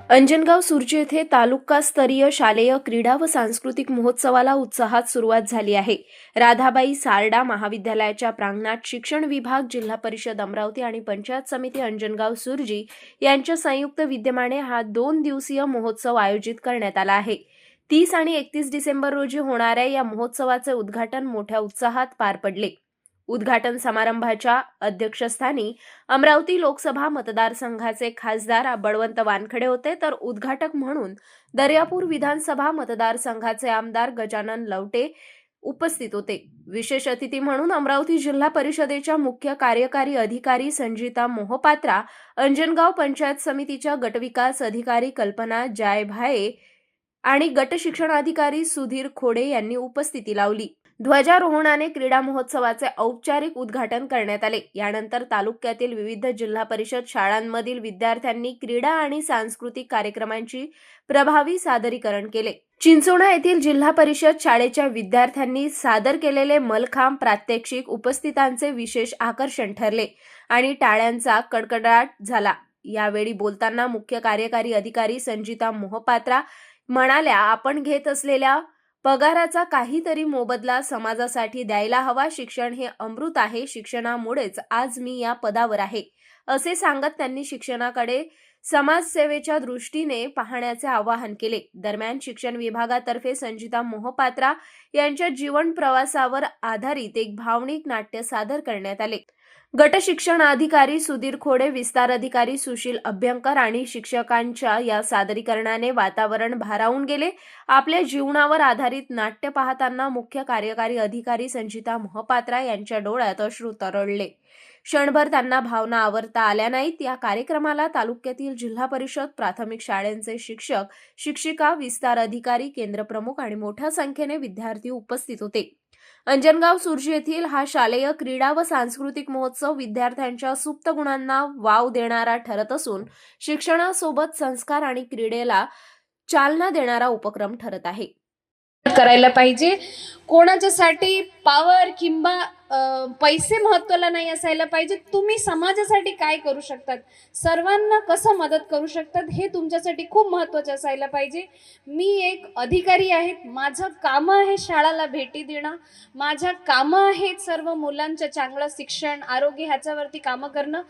अंजनगाव सुर्जी येथे तालुकास्तरीय शालेय क्रीडा व सांस्कृतिक महोत्सवाला उत्साहात सुरुवात झाली आहे. राधाबाई सारडा महाविद्यालयाच्या प्रांगणात शिक्षण विभाग, जिल्हा परिषद अमरावती आणि पंचायत समिती अंजनगाव सुर्जी यांच्या संयुक्त विद्यमाने हा 2 दिवसीय महोत्सव आयोजित करण्यात आला आहे. 30 आणि 31 डिसेंबर रोजी होणाऱ्या या महोत्सवाचे उद्घाटन मोठ्या उत्साहात पार पडले. उद्घाटन समारंभाच्या अध्यक्षस्थानी अमरावती लोकसभा मतदारसंघाचे खासदार बळवंत वानखडे होते, तर उद्घाटक म्हणून दर्यापूर विधानसभा मतदारसंघाचे आमदार गजानन लवटे उपस्थित होते. विशेष अतिथी म्हणून अमरावती जिल्हा परिषदेच्या मुख्य कार्यकारी अधिकारी संजिता मोहपात्रा, अंजनगाव पंचायत समितीच्या गटविकास अधिकारी कल्पना जायभाये आणि गट शिक्षणाधिकारी सुधीर खोडे यांनी उपस्थिती लावली. ध्वजारोहणाने क्रीडा महोत्सवाचे औपचारिक उद्घाटन करण्यात आले. यानंतर तालुक्यातील विविध जिल्हा परिषद शाळांमधील विद्यार्थ्यांनी क्रीडा आणि सांस्कृतिक कार्यक्रमांची प्रभावी सादरीकरण केले. चिंचोणा येथील जिल्हा परिषद शाळेच्या विद्यार्थ्यांनी सादर केलेले मलखांब प्रात्यक्षिक उपस्थितांचे विशेष आकर्षण ठरले आणि टाळ्यांचा कडकडाट झाला. यावेळी बोलताना मुख्य कार्यकारी अधिकारी संजिता मोहपात्रा म्हणाल्या, आपण घेत असलेल्या पगाराचा काहीतरी मोबदला समाजासाठी द्यायला हवा. शिक्षण हे अमृत आहे. शिक्षणामुळेच आज मी या पदावर आहे, असे सांगत त्यांनी शिक्षणाकडे समाजसेवेच्या दृष्टीने पाहण्याचे आवाहन केले. दरम्यान शिक्षण विभागातर्फे संजिता मोहपात्रा यांच्या जीवन प्रवासावर आधारित एक भावनिक नाट्य सादर करण्यात आले. गट शिक्षण अधिकारी सुधीर खोडे, विस्तार अधिकारी सुशील अभ्यंकर आणि शिक्षकांच्या या सादरीकरणाने वातावरण भारावून गेले. आपल्या जीवनावर आधारित नाट्य पाहताना मुख्य कार्यकारी अधिकारी संजिता मोहपात्रा यांच्या डोळ्यात अश्रू तरळले. क्षणभर त्यांना भावना आवरता आल्या नाहीत. या कार्यक्रमाला तालुक्यातील जिल्हा परिषद प्राथमिक शाळांचे शिक्षक, शिक्षिका, विस्तार अधिकारी, केंद्रप्रमुख आणि मोठ्या संख्येने विद्यार्थी उपस्थित होते. अंजनगाव सुर्जी येथील हा शालेय क्रीडा व सांस्कृतिक महोत्सव विद्यार्थ्यांच्या सुप्त गुणांना वाव देणारा ठरत असून शिक्षणासोबत संस्कार आणि क्रीडेला चालना देणारा उपक्रम ठरत आहे. करायला पाहिजे. कोणाच्यासाठी पॉवर किंवा पैसे महत्त्वाला नाही असायला पाहिजे. तुम्ही समाजासाठी काय करू शकतात, सर्वांना कसं मदत करू शकतात, हे तुमच्यासाठी खूप महत्त्वाचं असायला पाहिजे. मी एक अधिकारी आहे, माझं काम आहे शाळाला भेटी देणं, माझं काम आहेत सर्व मुलांचं चांगलं शिक्षण, आरोग्य ह्याच्यावरती कामं करणं.